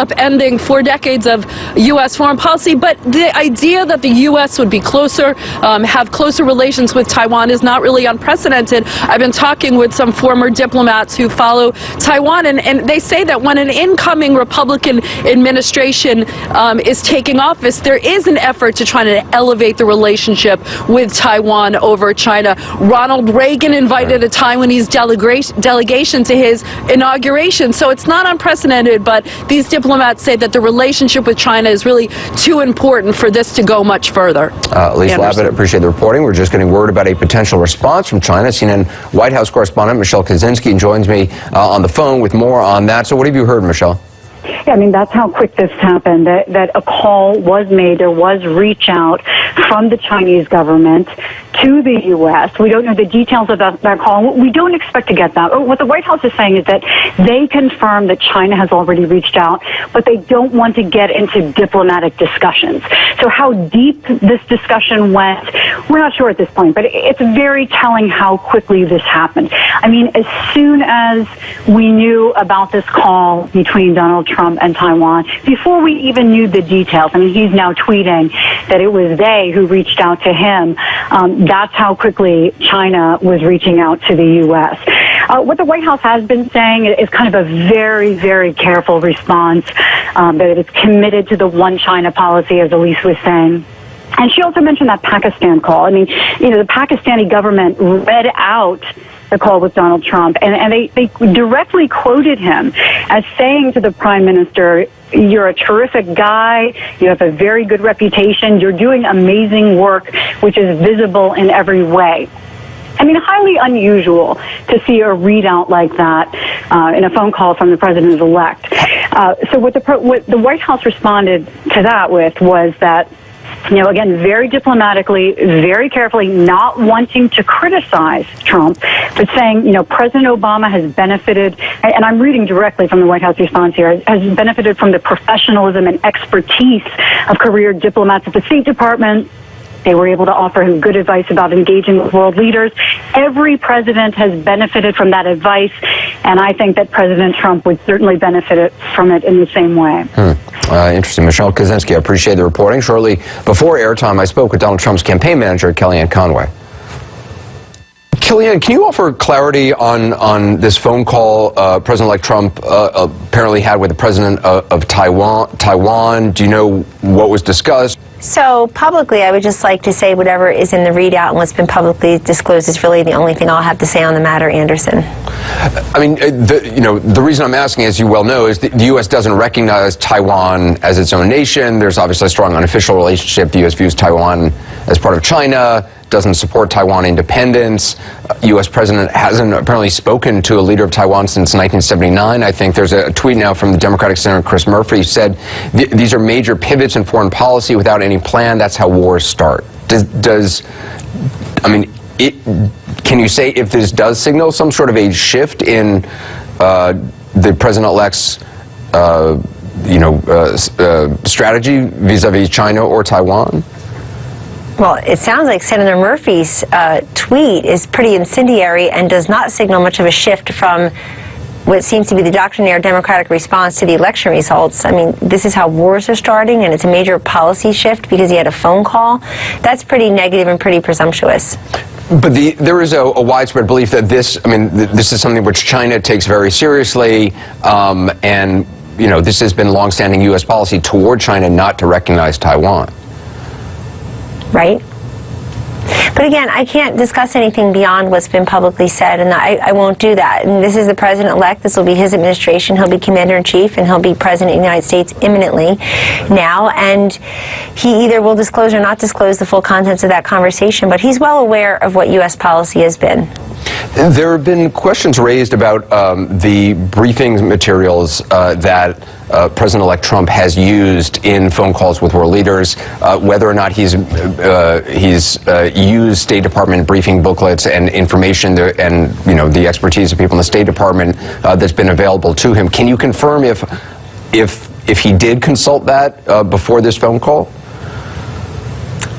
upending 4 decades of U.S. foreign policy. But the idea that the U.S. would be closer, have closer relations with Taiwan is not really unprecedented. I've been talking with some former diplomats who follow Taiwan, and they say that when an incoming Republican administration is taking office, there is an effort to try to elevate the relationship with Taiwan over China. Ronald Reagan invited a Taiwanese delegation to his inauguration, so it's not unprecedented, but these diplomats say that the relationship with China is really too important for this to go much further. Elise Labott, appreciate the reporting. We're just getting word about a potential response from China. CNN White House correspondent Michelle Kaczynski joins me on the phone with more on that. So what have you heard, Michelle? Yeah, I mean, that's how quick this happened, that a call was made. There was reach out from the Chinese government to the U.S. We don't know the details of that call. We don't expect to get that. What the White House is saying is that they confirm that China has already reached out, but they don't want to get into diplomatic discussions. So how deep this discussion went, we're not sure at this point, but it's very telling how quickly this happened. I mean, as soon as we knew about this call between Donald Trump and Taiwan, before we even knew the details, I mean, he's now tweeting that it was they who reached out to him. That's how quickly China was reaching out to the U.S. What the White House has been saying is kind of a very, very careful response, that it's committed to the one China policy, as Elise was saying. And she also mentioned that Pakistan call. I mean, you know, the Pakistani government read out the call with Donald Trump, and they directly quoted him as saying to the Prime Minister, "You're a terrific guy. You have a very good reputation. You're doing amazing work, which is visible in every way." I mean, highly unusual to see a readout like that in a phone call from the president-elect. So what the White House responded to that with was that, you know, again, very diplomatically, very carefully, not wanting to criticize Trump, but saying, you know, President Obama has benefited, and I'm reading directly from the White House response here, has benefited from the professionalism and expertise of career diplomats at the State Department. They were able to offer him good advice about engaging with world leaders. Every president has benefited from that advice, and I think that President Trump would certainly benefit from it in the same way. Interesting. Michelle Kaczynski, I appreciate the reporting. Shortly before airtime, I spoke with Donald Trump's campaign manager, Kellyanne Conway. Kellyanne, can you offer clarity on this phone call President-elect Trump apparently had with the president of Taiwan? Do you know what was discussed? So publicly, I would just like to say whatever is in the readout and what's been publicly disclosed is really the only thing I'll have to say on the matter, Anderson. I mean, the reason I'm asking, as you well know, is that the U.S. doesn't recognize Taiwan as its own nation. There's obviously a strong unofficial relationship. The U.S. views Taiwan as part of China, doesn't support Taiwan independence. U.S. president hasn't apparently spoken to a leader of Taiwan since 1979. I think there's a tweet now from the Democratic Senator Chris Murphy, who said these are major pivots in foreign policy without any plan. That's how wars start. Can you say if this does signal some sort of a shift in the president-elect's strategy vis-a-vis China or Taiwan? Well, it sounds like Senator Murphy's tweet is pretty incendiary and does not signal much of a shift from what seems to be the doctrinaire Democratic response to the election results. I mean, this is how wars are starting, and it's a major policy shift because he had a phone call. That's pretty negative and pretty presumptuous. But there is a widespread belief that this is something which China takes very seriously, and this has been longstanding U.S. policy toward China not to recognize Taiwan. Right? But again, I can't discuss anything beyond what's been publicly said, and I won't do that. And this is the president-elect. This will be his administration. He'll be commander-in-chief, and he'll be president of the United States imminently now. And he either will disclose or not disclose the full contents of that conversation, but he's well aware of what U.S. policy has been. There have been questions raised about the briefing materials that President-elect Trump has used in phone calls with world leaders, whether or not he's used State Department briefing booklets and information and the expertise of people in the State Department that's been available to him. Can you confirm if he did consult that before this phone call?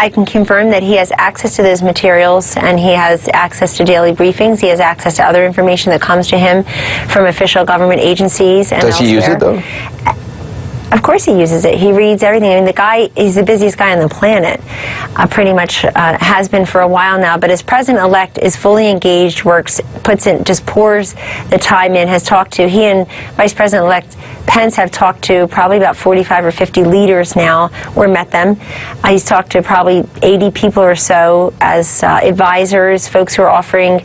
I can confirm that he has access to those materials, and he has access to daily briefings. He has access to other information that comes to him from official government agencies. And does he use it, though? Of course he uses it. He reads everything. I mean, the guy, he's the busiest guy on the planet, pretty much has been for a while now. But as president-elect, is fully engaged, works, puts in, just pours the time in, has talked to, he and Vice President-elect Pence have talked to probably about 45 or 50 leaders now, or met them. He's talked to probably 80 people or so as advisors, folks who are offering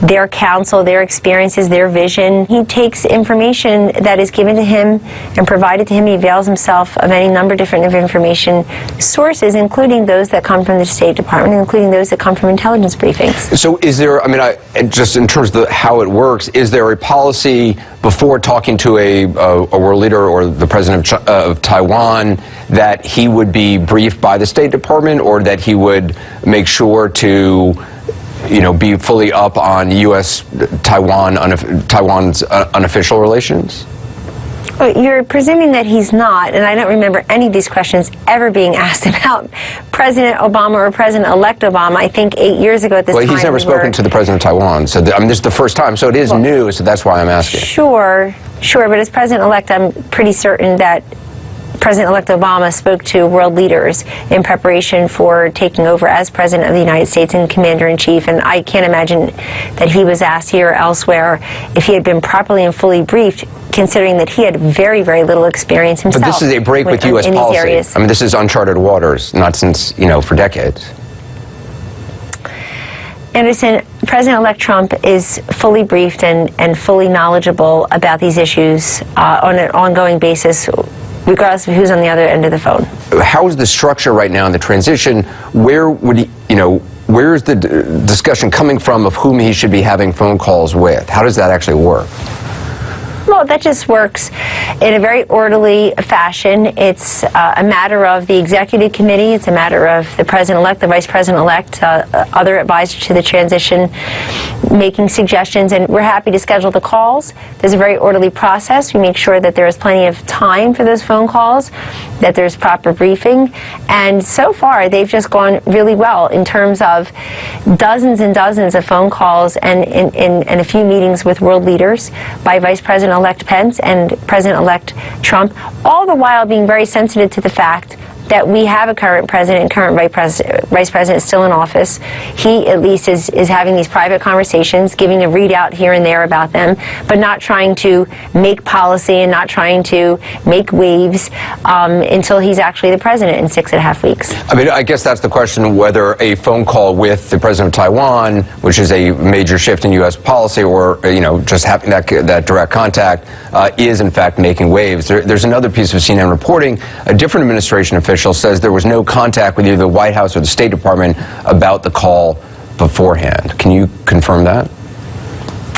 their counsel, their experiences, their vision. He takes information that is given to him and provided to him. He avails himself of any number of different information sources, including those that come from the State Department, including those that come from intelligence briefings. So is there, I mean, just in terms of how it works, is there a policy before talking to a world leader or the president of Taiwan that he would be briefed by the State Department, or that he would make sure to, you know, be fully up on Taiwan's unofficial relations? You're presuming that he's not, and I don't remember any of these questions ever being asked about President Obama or President-elect Obama. I think 8 years ago at this time. Well, he's never spoken to the president of Taiwan, so I mean, this is the first time, so it is new, so that's why I'm asking. Sure, but as president-elect, I'm pretty certain that President-elect Obama spoke to world leaders in preparation for taking over as President of the United States and Commander-in-Chief, and I can't imagine that he was asked here or elsewhere if he had been properly and fully briefed, considering that he had very, very little experience himself. But this is a break with U.S. policy. I mean, this is uncharted waters, not since, you know, for decades. Anderson, President-elect Trump is fully briefed and fully knowledgeable about these issues on an ongoing basis, regardless of who's on the other end of the phone. How is the structure right now in the transition? Where would he, you know, where is the discussion coming from of whom he should be having phone calls with? How does that actually work? Well, that just works in a very orderly fashion. It's a matter of the executive committee. It's a matter of the president-elect, the vice president-elect, other advisors to the transition, making suggestions, and we're happy to schedule the calls. There's a very orderly process. We make sure that there is plenty of time for those phone calls, that there's proper briefing, and so far they've just gone really well in terms of dozens and dozens of phone calls and a few meetings with world leaders by Vice President-elect Pence and President-elect Trump, all the while being very sensitive to the fact that we have a current president and current vice president still in office. He at least is having these private conversations, giving a readout here and there about them, but not trying to make policy and not trying to make waves until he's actually the president in 6.5 weeks. I mean, I guess that's the question, whether a phone call with the president of Taiwan, which is a major shift in U.S. policy, or, you know, just having that direct contact is in fact making waves. There's another piece of CNN reporting. A different administration official says there was no contact with either the White House or the State Department about the call beforehand. Can you confirm that?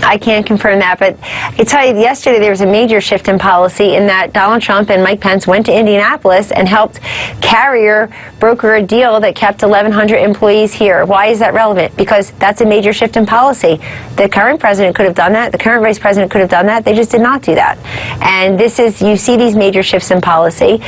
I can't confirm that, but I tell you, yesterday there was a major shift in policy in that Donald Trump and Mike Pence went to Indianapolis and helped Carrier broker a deal that kept 1,100 employees here. Why is that relevant? Because that's a major shift in policy. The current president could have done that. The current vice president could have done that. They just did not do that. And this is, you see these major shifts in policy.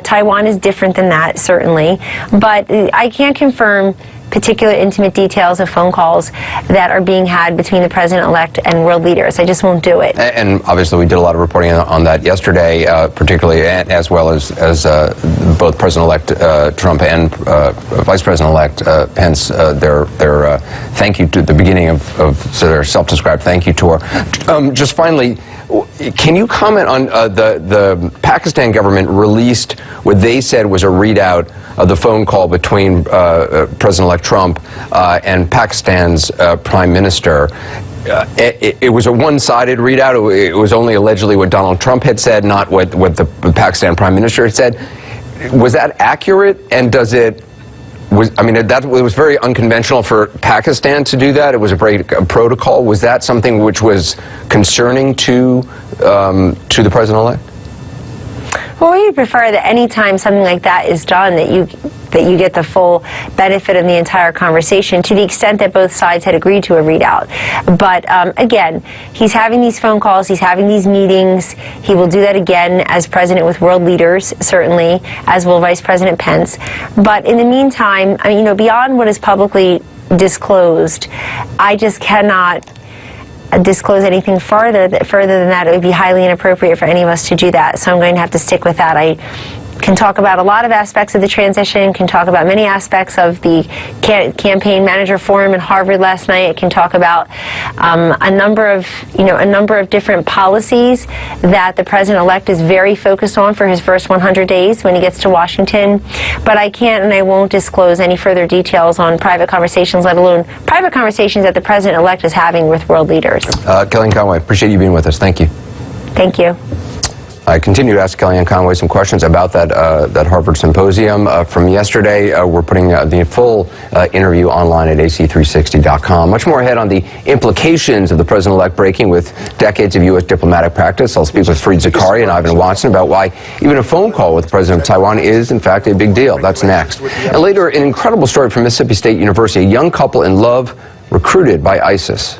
Taiwan is different than that, certainly. But I can't confirm particular intimate details of phone calls that are being had between the president-elect and world leaders. I just won't do it. And obviously we did a lot of reporting on that yesterday, particularly as well as both President-elect Trump and Vice President-elect Pence, their thank you to the beginning of their self-described thank you tour. Just finally, can you comment on the Pakistan government released what they said was a readout of the phone call between President-elect Trump and Pakistan's Prime Minister? It was a one-sided readout. It was only allegedly what Donald Trump had said, not what the Pakistan Prime Minister had said. Was that accurate? And does it? I mean, it was very unconventional for Pakistan to do that. It was a protocol. Was that something which was concerning to the president-elect? Well, we prefer that any time something like that is done, that you get the full benefit of the entire conversation, to the extent that both sides had agreed to a readout. But again, he's having these phone calls, he's having these meetings. He will do that again as president with world leaders, certainly, as will Vice President Pence. But in the meantime, I mean, you know, beyond what is publicly disclosed, I just cannot disclose anything further than that. It would be highly inappropriate for any of us to do that. So I'm going to have to stick with that. I can talk about a lot of aspects of the transition, can talk about many aspects of the campaign manager forum in Harvard last night. It can talk about a number of different policies that the president-elect is very focused on for his first 100 days when he gets to Washington. But I can't and I won't disclose any further details on private conversations, let alone private conversations that the president-elect is having with world leaders. Kellyanne Conway, appreciate you being with us. Thank you. Thank you. I continue to ask Kellyanne Conway some questions about that Harvard symposium from yesterday. We're putting the full interview online at ac360.com. Much more ahead on the implications of the president-elect breaking with decades of U.S. diplomatic practice. I'll speak with Fareed Zakaria and Ivan Watson about why even a phone call with the president of Taiwan is, in fact, a big deal. That's next. And later, an incredible story from Mississippi State University. A young couple in love recruited by ISIS.